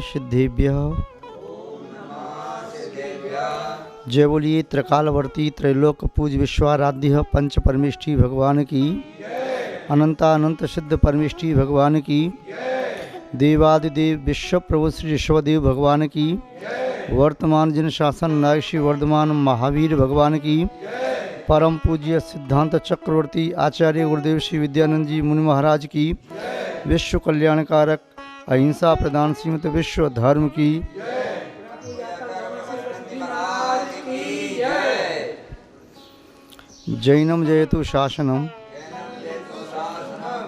सिद्धेभ्यः। जय बोलिए त्रिकालवर्ती त्रैलोक पूज विश्वाराध्य पंच परमेष्ठी भगवान की, अनंतानंत सिद्ध परमेष्ठी भगवान की, देवादिदेव विश्व प्रभु श्री ऋषभदेव भगवान की, वर्तमान जिन शासन नायक श्री वर्धमान महावीर भगवान की, परम पूज्य सिद्धांत चक्रवर्ती आचार्य गुरुदेव श्री विद्यानंद जी मुनि महाराज की, विश्व कल्याणकारक अहिंसा प्रदान श्रीमत विश्व धर्म की, जैनम जयतु शासनम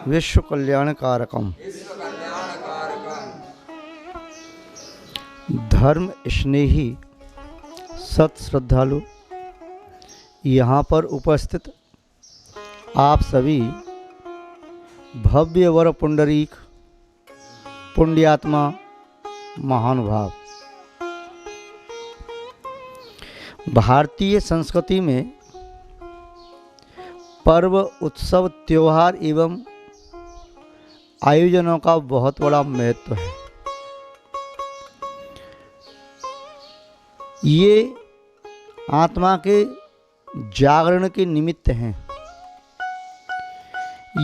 विश्व कल्याणकारकम। धर्म स्नेही सत श्रद्धालु, यहाँ पर उपस्थित आप सभी भव्य वर पुंडरीक पुण्यात्मा महानुभाव, भारतीय संस्कृति में पर्व उत्सव त्योहार एवं आयोजनों का बहुत बड़ा महत्व है। ये आत्मा के जागरण के निमित्त हैं।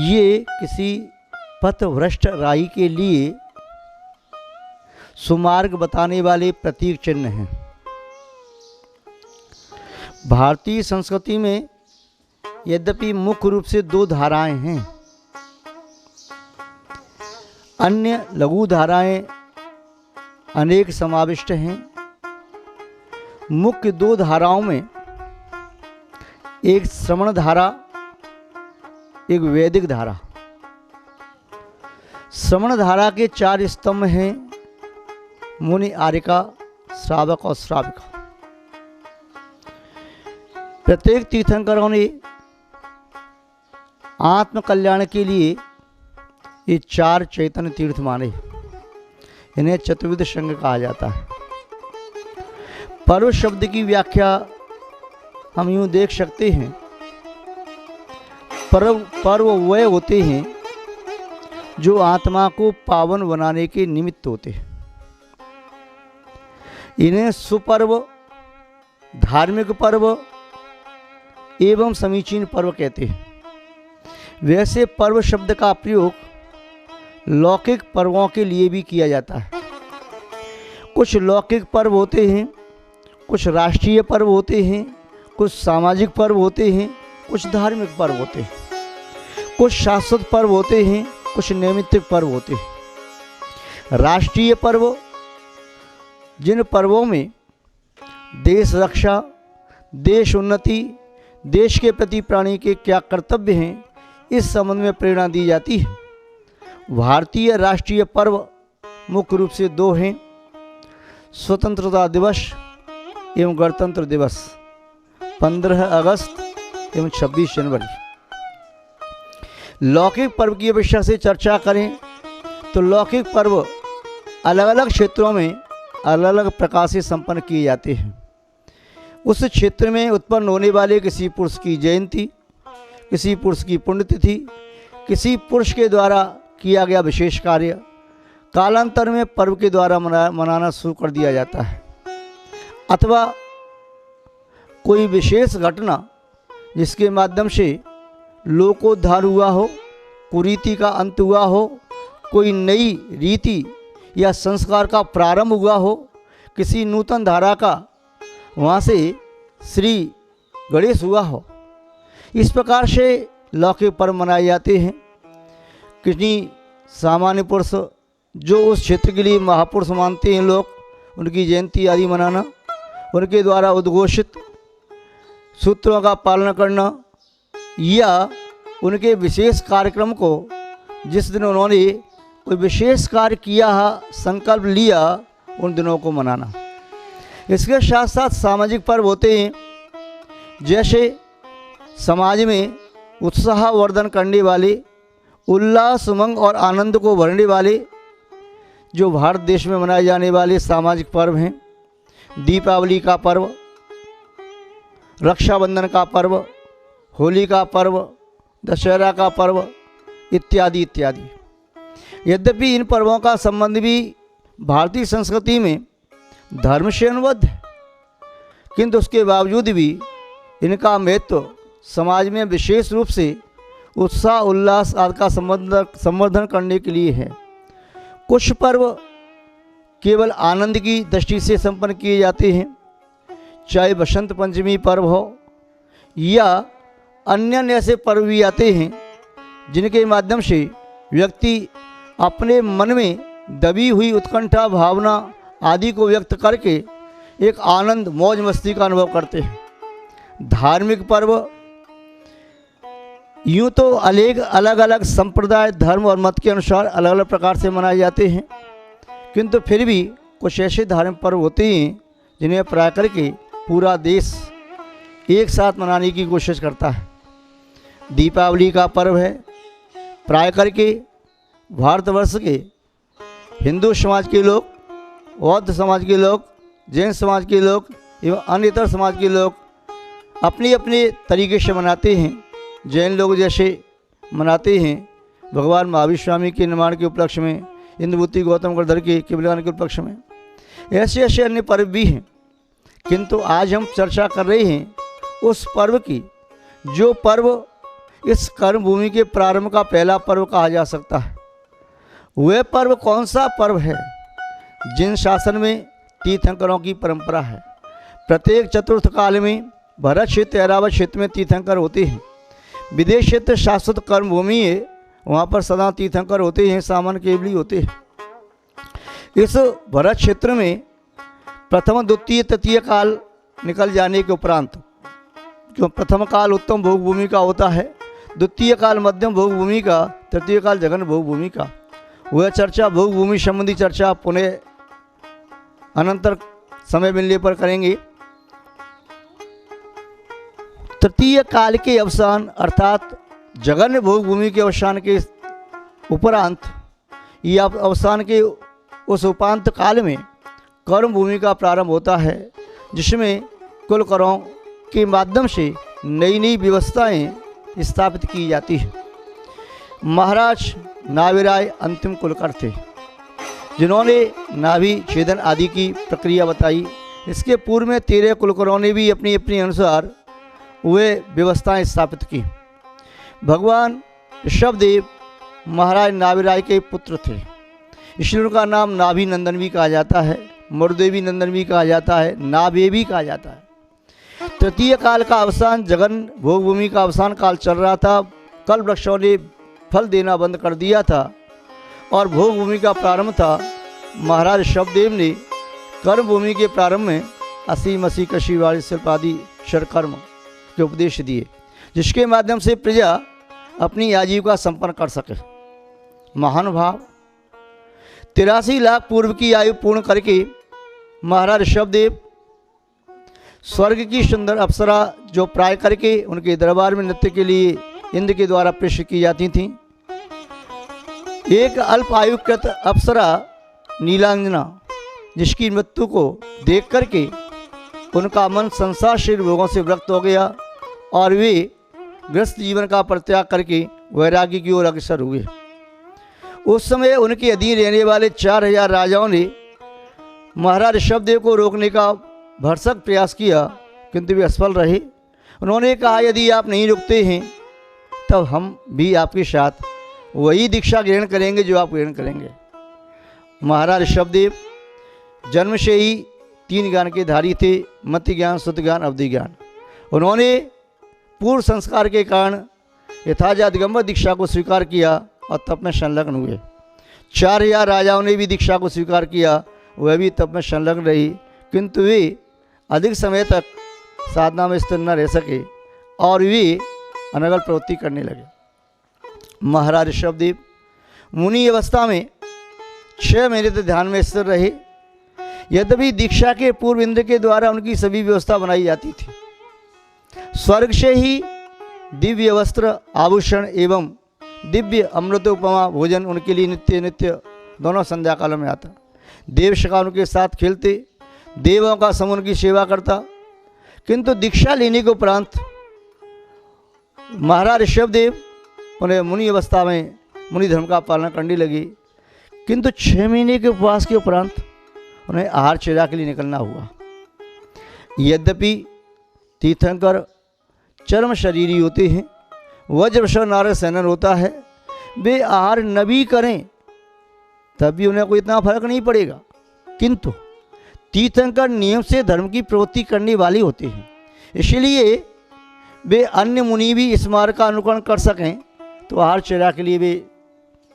ये किसी पथभ्रष्ट राही के लिए सुमार्ग बताने वाले प्रतीक चिन्ह हैं। भारतीय संस्कृति में यद्यपि मुख्य रूप से दो धाराएं हैं, अन्य लघु धाराएं अनेक समाविष्ट हैं। मुख्य दो धाराओं में एक श्रवण धारा, एक वैदिक धारा। श्रवण धारा के चार स्तंभ हैं, मुनि, आर्यका, श्रावक और श्राविका। प्रत्येक तीर्थंकरों ने आत्म कल्याण के लिए ये चार चैतन्य तीर्थ माने। इन्हें चतुर्विध संघ कहा जाता है। पर्व शब्द की व्याख्या हम यूं देख सकते हैं, पर्व वह होते हैं जो आत्मा को पावन बनाने के निमित्त होते हैं। इन्हें सुपर्व, धार्मिक पर्व एवं समीचीन पर्व कहते हैं। वैसे पर्व शब्द का प्रयोग लौकिक पर्वों के लिए भी किया जाता है। कुछ लौकिक पर्व होते हैं, कुछ राष्ट्रीय पर्व होते हैं, कुछ सामाजिक पर्व होते हैं, कुछ धार्मिक पर्व होते हैं, कुछ शाश्वत पर्व होते हैं, कुछ नैमित्तिक पर्व होते हैं। राष्ट्रीय पर्व, जिन पर्वों में देश रक्षा, देश उन्नति, देश के प्रति प्राणी के क्या कर्तव्य हैं, इस संबंध में प्रेरणा दी जाती है। भारतीय राष्ट्रीय पर्व मुख्य रूप से दो हैं, स्वतंत्रता दिवस एवं गणतंत्र दिवस, 15 अगस्त एवं 26 जनवरी। लौकिक पर्व की अपेक्षा से चर्चा करें तो लौकिक पर्व अलग अलग क्षेत्रों में अलग अलग प्रकार से संपन्न किए जाते हैं। उस क्षेत्र में उत्पन्न होने वाले किसी पुरुष की जयंती, किसी पुरुष की पुण्यतिथि, किसी पुरुष के द्वारा किया गया विशेष कार्य कालांतर में पर्व के द्वारा मनाना शुरू कर दिया जाता है। अथवा कोई विशेष घटना जिसके माध्यम से लोकोद्धार हुआ हो, कुरीति का अंत हुआ हो, कोई नई रीति या संस्कार का प्रारंभ हुआ हो, किसी नूतन धारा का वहाँ से श्री गणेश हुआ हो, इस प्रकार से लौकिक पर्व मनाए जाते हैं। किसी सामान्य पुरुष जो उस क्षेत्र के लिए महापुरुष मानते हैं लोग, उनकी जयंती आदि मनाना, उनके द्वारा उद्घोषित सूत्रों का पालन करना, या उनके विशेष कार्यक्रम को जिस दिन उन्होंने कोई विशेष कार्य किया, संकल्प लिया, उन दिनों को मनाना। इसके साथ साथ सामाजिक पर्व होते हैं, जैसे समाज में उत्साह वर्धन करने वाले, उल्लास उमंग और आनंद को भरने वाले जो भारत देश में मनाए जाने वाले सामाजिक पर्व हैं। दीपावली का पर्व, रक्षाबंधन का पर्व, होली का पर्व, दशहरा का पर्व इत्यादि इत्यादि। यद्यपि इन पर्वों का संबंध भी भारतीय संस्कृति में धर्म से अनुबद्ध है, किंतु उसके बावजूद भी इनका महत्व समाज में विशेष रूप से उत्साह उल्लास आदि का संवर्धन करने के लिए है। कुछ पर्व केवल आनंद की दृष्टि से संपन्न किए जाते हैं, चाहे बसंत पंचमी पर्व हो या अन्य ऐसे पर्व भी आते हैं जिनके माध्यम से व्यक्ति अपने मन में दबी हुई उत्कंठा भावना आदि को व्यक्त करके एक आनंद मौज मस्ती का अनुभव करते हैं। धार्मिक पर्व यूँ तो अलग अलग संप्रदाय धर्म और मत के अनुसार अलग अलग प्रकार से मनाए जाते हैं, किंतु फिर भी कुछ ऐसे धार्मिक पर्व होते हैं जिन्हें प्राय करके पूरा देश एक साथ मनाने की कोशिश करता है। दीपावली का पर्व है, प्राय करके भारतवर्ष के हिंदू समाज के लोग, बौद्ध समाज के लोग, जैन समाज के लोग एवं अन्य इतर समाज के लोग अपने अपने तरीके से मनाते हैं। जैन लोग जैसे मनाते हैं भगवान महावीर स्वामी के निर्माण के उपलक्ष्य में, इंद्रभूति गौतम गढ़धर के केवलगान के उपलक्ष्य में, ऐसे ऐसे अन्य पर्व भी हैं। किंतु आज हम चर्चा कर रहे हैं उस पर्व की जो पर्व इस कर्म भूमि के प्रारंभ का पहला पर्व कहा जा सकता है। वह पर्व कौन सा पर्व है? जिन शासन में तीर्थंकरों की परंपरा है। प्रत्येक चतुर्थ काल में भरत क्षेत्र ऐरावत क्षेत्र में तीर्थंकर होते हैं। विदेश क्षेत्र शाश्वत कर्म भूमि है, वहाँ पर सदा तीर्थंकर होते हैं, सामान्य केवली होते हैं। इस भरत क्षेत्र में प्रथम द्वितीय तृतीय काल निकल जाने के उपरांत, क्यों प्रथम काल उत्तम भोग भूमि का होता है, द्वितीय काल मध्यम भोग भूमि का, तृतीय काल जघन भोग भूमि का। वह चर्चा भोग भूमि संबंधी चर्चा पुनः अनंतर समय मिलने पर करेंगे। तृतीय काल के अवसान अर्थात जघन्य भोग भूमि के अवसान के उपरांत या अवसान के उस उपांत काल में कर्म भूमि का प्रारंभ होता है, जिसमें कुल करों के माध्यम से नई नई व्यवस्थाएं स्थापित की जाती है। महाराज नाभिराय अंतिम कुलकर थे जिन्होंने नाभि छेदन आदि की प्रक्रिया बताई। इसके पूर्व में 13 कुलकरों ने भी अपनी अपनी अनुसार वे व्यवस्थाएं स्थापित की। भगवान ऋषभदेव महाराज नाभिराय के पुत्र थे, इसलिए उनका नाम नाभि नंदन भी कहा जाता है, मरुदेवी नंदन भी कहा जाता है, नाभे भी कहा जाता है। तृतीय काल का अवसान जगन भोग भूमि का अवसान काल चल रहा था। कल वृक्षों ने फल देना बंद कर दिया था और भोग भूमि का प्रारंभ था। महाराज ऋषभदेव ने कर्म भूमि के प्रारंभ में असी मसी कशी वाली शिल्प आदि शरकर्म के उपदेश दिए, जिसके माध्यम से प्रजा अपनी आजीविका संपन्न कर सके। महानुभाव 83 लाख पूर्व की आयु पूर्ण करके महाराज ऋषभदेव स्वर्ग की सुंदर अप्सरा जो प्राय करके उनके दरबार में नृत्य के लिए इंद्र के द्वारा प्रेषित की जाती थीं, एक अल्प आयुकृत अप्सरा नीलांजना जिसकी मृत्यु को देख करके उनका मन संसारशील भोगों से विरक्त हो गया और वे गृहस्थ जीवन का परित्याग करके वैराग्य की ओर अग्रसर हुए। उस समय उनके अधीन रहने वाले 4000 राजाओं ने महाराज ऋषभदेव को रोकने का भरसक प्रयास किया, किंतु वे असफल रहे। उन्होंने कहा, यदि आप नहीं रुकते हैं तब हम भी आपके साथ वही दीक्षा ग्रहण करेंगे जो आप ग्रहण करेंगे। महाराज ऋषभदेव जन्म से ही 3 ज्ञान के धारी थे, मति ज्ञान, सुत ज्ञान, अवधि ज्ञान। उन्होंने पूर्व संस्कार के कारण यथाजा दिगंबर दीक्षा को स्वीकार किया और तप में संलग्न हुए। 4000 राजाओं ने भी दीक्षा को स्वीकार किया, वह भी तप में संलग्न रही, किंतु वे अधिक समय तक साधना में स्थिर न रह सके और वे अनगल प्रवृत्ति करने लगे। महाराज ऋषभदेव मुनि अवस्था में 6 महीने तक ध्यान में स्थिर रहे। यद्यपि दीक्षा के पूर्व इंद्र के द्वारा उनकी सभी व्यवस्था बनाई जाती थी। स्वर्ग से ही दिव्य वस्त्र, आभूषण एवं दिव्य अमृत उपमा भोजन उनके लिए नित्य नित्य दोनों संध्या काल में आता। देवशका उनके साथ खेलते, देवों का समूह उनकी सेवा करता। किंतु दीक्षा लेने के उपरांत महाराज ऋषभदेव उन्हें मुनि अवस्था में मुनि धर्म का पालन करने लगे। किंतु 6 महीने के उपवास के उपरांत उन्हें आहार चर्या के लिए निकलना हुआ। यद्यपि तीर्थंकर चरम शरीरी होते हैं, वज्रवृषभ नारद सेनन होता है, वे आहार न भी करें तब भी उन्हें कोई इतना फर्क नहीं पड़ेगा। किंतु तीर्थंकर नियम से धर्म की प्रवृत्ति करने वाले होते हैं, इसलिए वे अन्य मुनि भी इस मार्ग का अनुकरण कर सकें तो आहार चर्या के लिए वे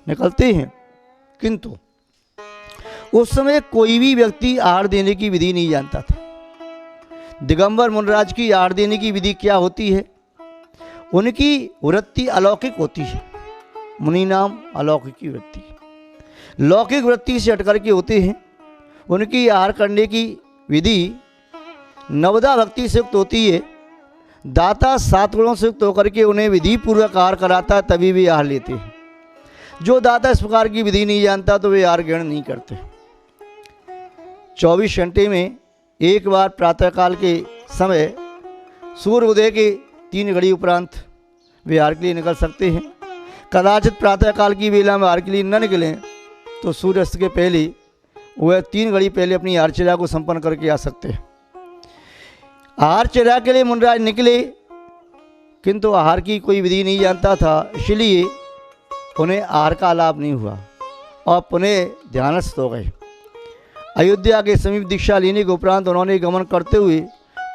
निकलते हैं। किंतु उस समय कोई भी व्यक्ति आहार देने की विधि नहीं जानता था। दिगंबर मुनिराज की आहार देने की विधि क्या होती है? उनकी वृत्ति अलौकिक होती है। मुनि नाम अलौकिक की वृत्ति, लौकिक वृत्ति से हटकर के होते हैं। उनकी आहार करने की विधि नवदा भक्ति से युक्त होती है। दाता 7 गुणों से युक्त होकर के उन्हें विधि पूर्वक आहार कराता है, तभी वे आहार लेते हैं। जो दाता इस प्रकार की विधि नहीं जानता तो वे आहार ग्रहण नहीं करते। 24 घंटे में एक बार प्रातःकाल के समय सूर्य उदय के 3 घड़ी उपरांत वे आहार के लिए निकल सकते हैं। कदाचित प्रातःकाल की वेला में आहार के लिए न निकलें तो सूर्यास्त के पहले वह 3 घड़ी पहले अपनी आहार चर्या को संपन्न करके आ सकते हैं। आहार चर्या के लिए मुनिराज निकले, किंतु आहार की कोई विधि नहीं जानता था, इसलिए उन्हें आहार का लाभ नहीं हुआ और पुनः ध्यानस्थ हो गए। अयोध्या के समीप दीक्षा लेने के उपरांत उन्होंने गमन करते हुए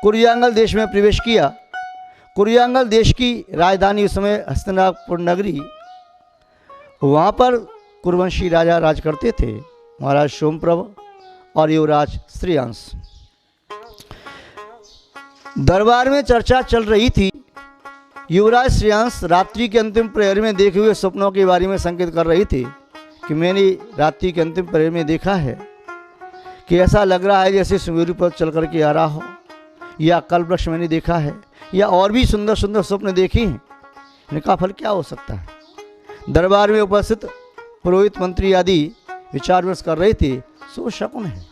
कुरियांगल देश में प्रवेश किया। कुरियांगल देश की राजधानी उस समय हस्तिनापुर नगरी, वहाँ पर कुरुवंशी राजा राज करते थे, महाराज सोमप्रभ और युवराज श्रेयांश। दरबार में चर्चा चल रही थी। युवराज श्रेयांश रात्रि के अंतिम प्रहर में देखे हुए सपनों के बारे में संकेत कर रही थी कि मैंने रात्रि के अंतिम प्रहर में देखा है कि ऐसा लग रहा है जैसे सुमेरु पर चल कर के आ रहा हो, या कल्पवृक्ष मैंने देखा है, या और भी सुंदर सुंदर स्वप्न देखे हैं। इनका फल क्या हो सकता है? दरबार में उपस्थित पुरोहित मंत्री आदि विचार विमर्श कर रहे थे। सो शकुन है,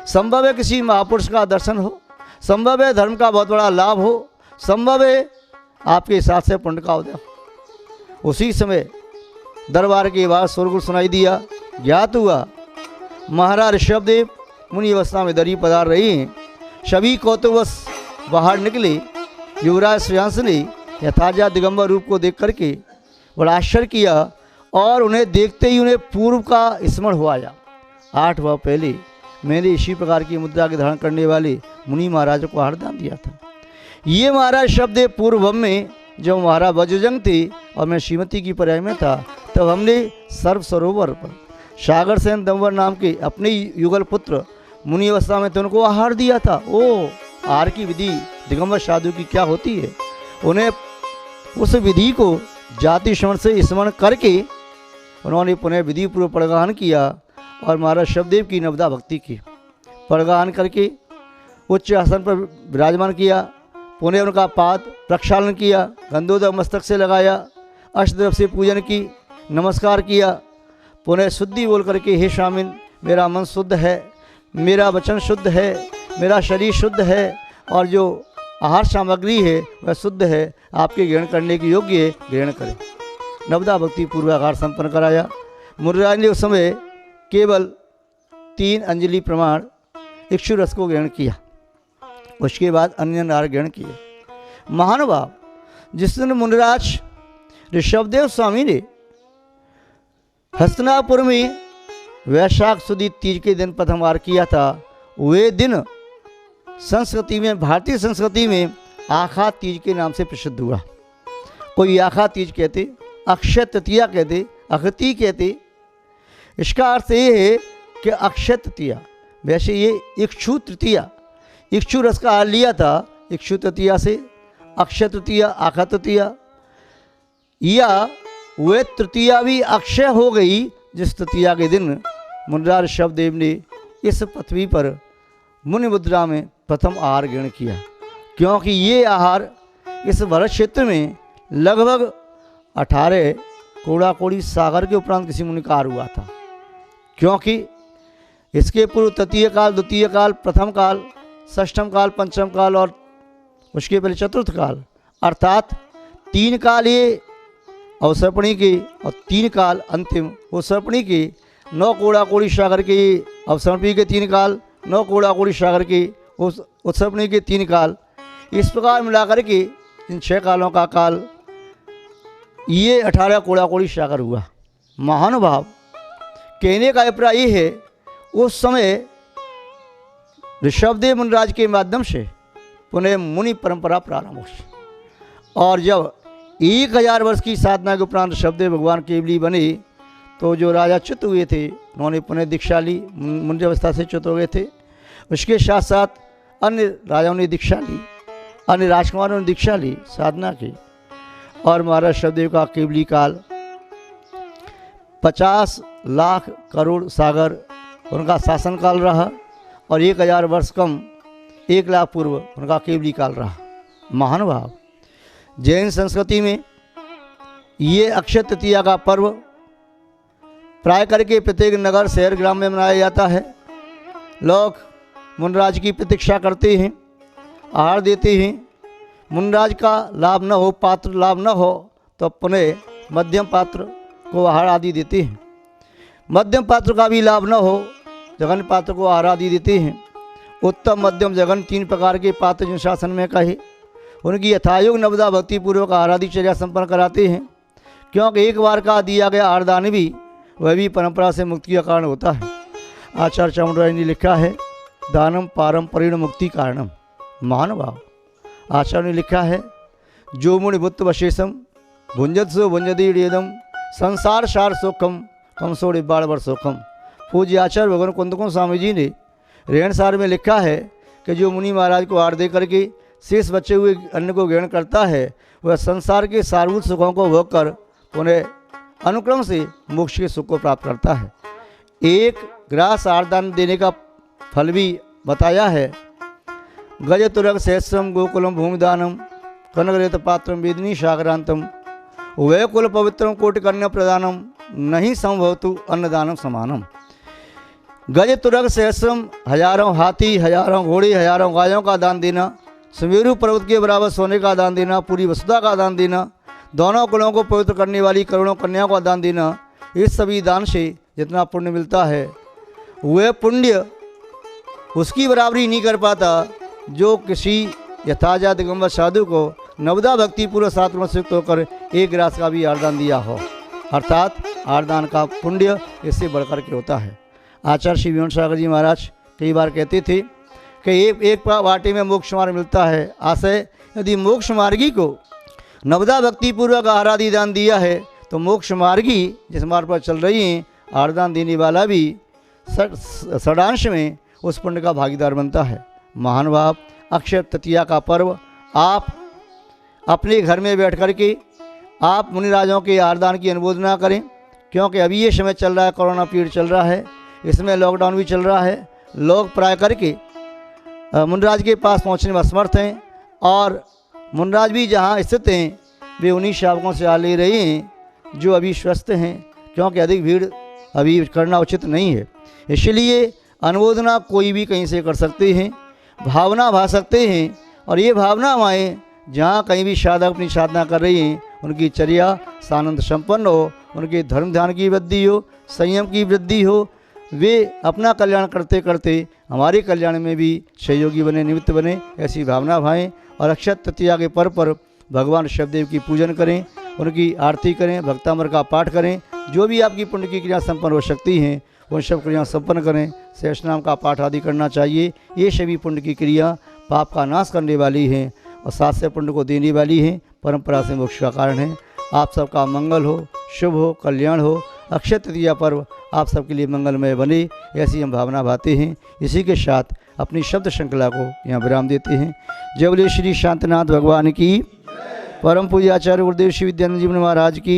संभव है किसी महापुरुष का दर्शन हो, संभव है धर्म का बहुत बड़ा लाभ हो, संभव है आपके हिसाब से पुण्य का उदय हो। उसी समय दरबार के बाद शोरगुल सुनाई दिया। ज्ञात हुआ महाराज ऋषभदेव मुनि अवस्था में दरी पधार रहे हैं। सभी कौतुकवश बाहर निकले। युवराज श्रेयांश ने यथाजा दिगंबर रूप को देख करके बड़ा आश्चर्य किया और उन्हें देखते ही उन्हें पूर्व का स्मरण हो आया। 8 वर्ष पहले मैंने इसी प्रकार की मुद्रा के धारण करने वाले मुनि महाराज को आहार दान दिया था। ये महाराज शब्द पूर्व में जब महाराज वज्रजंग थे और मैं श्रीमती की पर्याय में था, तब हमने सर्व सरोवर पर सागर सेन दंवर नाम के अपने युगल पुत्र मुनि अवस्था में तो उनको आहार दिया था। ओ आहार की विधि दिगंबर साधु की क्या होती है? उन्हें उस विधि को जाति श्रवण से स्मरण करके उन्होंने पुनः विधि पूर्वक प्रगान किया और महाराज शब्देव की नवदा भक्ति की। प्रगान करके उच्च आसन पर विराजमान किया। पुनः उनका पाद प्रक्षालन किया, गंधोदक मस्तक से लगाया, अष्टद्रव से पूजन की, नमस्कार किया। पुनः शुद्धि बोल करके हे स्वामिन, मेरा मन शुद्ध है, मेरा वचन शुद्ध है, मेरा शरीर शुद्ध है और जो आहार सामग्री है वह शुद्ध है, आपके ग्रहण करने के योग्य है, ग्रहण करें। नवदा भक्ति पूर्वक आहार संपन्न कराया। मुनिराज ने उस समय केवल 3 अंजलि प्रमाण इक्षु रस को ग्रहण किया, उसके बाद अन्य आहार ग्रहण किए। महानुभाव, जिस दिन मुनिराज ऋषभदेव स्वामी ने हस्तिनापुर में वैशाख सुदी तीज के दिन प्रथम आहार किया था, वे दिन संस्कृति में, भारतीय संस्कृति में आखा तीज के नाम से प्रसिद्ध हुआ। कोई आखा तीज कहते, अक्षय तृतीया कहते, अखती कहते। इसका अर्थ ये है कि अक्षय तृतीया, वैसे ये इक्षु तृतीया, इक्षु रस का आहार लिया था इक्षु तृतीया से, अक्षय तृतीया, आखा तृतीया, या वे तृतीया भी अक्षय हो गई जिस तृतीया के दिन मुनिराज ऋषभदेव ने इस पृथ्वी पर मुनि मुद्रा में प्रथम आहार ग्रहण किया। क्योंकि ये आहार इस भरत क्षेत्र में लगभग 18 कोड़ा कोड़ी सागर के उपरांत किसी मुनि का आहार हुआ था। क्योंकि इसके पूर्व तृतीय काल, द्वितीय काल, प्रथम काल, षष्ठम काल, पंचम काल और उसके पहले चतुर्थ काल, अर्थात 3 काल ये अवसर्पणी के और 3 काल अंतिम अवसर्पणी के 9 कूड़ा कूड़ी सागर की अवसर्पणी के 3 काल, 9 कूड़ा कूड़ी सागर की उस उत्सर्पणी के 3 काल, इस प्रकार मिलाकर के इन 6 कालों का काल ये 18 कूड़ा कूड़ी सागर हुआ। महानुभाव, कहने का अभिप्राय ये है, उस समय ऋषभदेव मुनिराज के माध्यम से पुनः मुनि परंपरा प्रारंभ हुई और जब 1000 वर्ष की साधना के उपरांत ऋषभदेव भगवान केवली बने तो जो राजा च्युत हुए थे उन्होंने पुनः दीक्षा ली, मुनि अवस्था से च्युत हो गए थे। उसके साथ साथ अन्य राजाओं ने दीक्षा ली, अन्य राजकुमारों ने दीक्षा ली, साधना की और महाराज ऋषभदेव का केवली काल 50 लाख करोड़ सागर उनका शासन काल रहा और 1000 वर्ष कम 1 लाख पूर्व उनका केवली काल रहा। महानुभाव, जैन संस्कृति में ये अक्षय तृतीया का पर्व प्राय करके प्रत्येक नगर शहर ग्राम में मनाया जाता है। लोग मुनिराज की प्रतीक्षा करते हैं, आहार देते हैं। मुनिराज का लाभ न हो, पात्र लाभ न हो तो पुनः मध्यम पात्र को आहार आदि देते हैं। मध्यम पात्र का भी लाभ न हो, जघन पात्र को आहार आदि देते हैं। उत्तम, मध्यम, जघन 3 प्रकार के पात्र जिन शासन में कहे उनकी यथायोग नवदा भक्तिपूर्वक आराधिचर्या संपन्न कराते हैं, क्योंकि एक बार का दिया गया आरदान भी वह भी परंपरा से मुक्ति का कारण होता है। आचार्य चामुंडराय ने लिखा है, दानम पारम परिण मुक्ति कारणम। महानुभाव, आचार्य ने लिखा है, जो मुनि बुत्त वशेषम भुंजत्सो भुंजदीड़ेदम संसार सार सुखम कमसोड़ बाड़ बर सुखम। पूज्य आचार्य भगवान कुंदकुंद स्वामी जी ने रेण सार में लिखा है कि जो मुनि महाराज को आहार दे करके शेष बचे हुए अन्न को ग्रहण करता है वह संसार के सारभूत सुखों को भोग कर उन्हें अनुक्रम से मोक्ष के सुख को प्राप्त करता है। एक ग्रास आरदान देने का फल भी बताया है। गज तुरग सहस्रम गोकुलम भूमिदानम कनकरेत पात्रम वेदिनी सागरांतम वै कुल पवित्रम कोटि कन्या प्रदानम नहीं संभवतु अन्नदानम समानम। गज तुरग सहस्रम, हजारों हाथी, हजारों घोड़े, हजारों गायों का दान देना, सुमेरु पर्वत के बराबर सोने का दान देना, पूरी वसुधा का दान देना, दोनों कुलों को पवित्र करने वाली करोड़ों कन्याओं का दान देना, इस सभी दान से जितना पुण्य मिलता है वह पुण्य उसकी बराबरी नहीं कर पाता जो किसी यथाजात दिगंबर साधु को नवदा भक्तिपूर्वक सात्व से युक्त होकर 1 ग्रास का भी आरदान दिया हो, अर्थात आरदान का पुण्य इससे बढ़कर के होता है। आचार्य श्री विमल सागर जी महाराज कई बार कहते थे कि एक वाटे में मोक्ष मार्ग मिलता है। आशय, यदि मोक्ष मार्गी को नवदा भक्तिपूर्वक आराधि दान दिया है तो मोक्ष मार्गी जिस मार्ग पर चल रही हैं आरदान देने वाला भी षडांश में उस पुण्य का भागीदार बनता है। महानुभाव, अक्षय तृतीया का पर्व आप अपने घर में बैठ कर के आप मुनिराजों के आरदान की अनुमोदना करें, क्योंकि अभी ये समय चल रहा है, कोरोना पीरियड चल रहा है, इसमें लॉकडाउन भी चल रहा है। लोग प्राय करके मुनिराज के पास पहुंचने में असमर्थ हैं और मुनिराज भी जहां स्थित हैं वे उन्हीं सेवकों से आ ले रहे हैं जो अभी स्वस्थ हैं, क्योंकि अधिक भीड़ अभी करना उचित नहीं है। इसलिए अनुमोदना कोई भी कहीं से कर सकते हैं, भावना भा सकते हैं और ये भावना हमारे जहाँ कहीं भी साधक अपनी साधना कर रही हैं उनकी चर्या सानंद संपन्न हो, उनके धर्म ध्यान की वृद्धि हो, संयम की वृद्धि हो, वे अपना कल्याण करते करते हमारे कल्याण में भी सहयोगी बने, निमित्त बने, ऐसी भावना भाएँ और अक्षय तृतीया के पर्व पर भगवान ऋषभदेव की पूजन करें, उनकी आरती करें, भक्तामृत का पाठ करें। जो भी आपकी पुण्य की क्रिया संपन्न हो सकती हैं उन सब क्रिया संपन्न करें। सहस्रनाम का पाठ आदि करना चाहिए। ये सभी पुण्य की क्रिया पाप का नाश करने वाली हैं और साथ से पुण्य को देने वाली हैं, परंपरा से मोक्ष का कारण है। आप सबका मंगल हो, शुभ हो, कल्याण हो। अक्षय तृतीया पर्व आप सबके लिए मंगलमय बने, ऐसी हम भावना भाते हैं। इसी के साथ अपनी शब्द श्रृंखला को यहाँ विराम देते हैं। जय बोले श्री शांतिनाथ भगवान की, परम पूज्य आचार्य गुरुदेव श्री विद्यानंद जी महाराज की।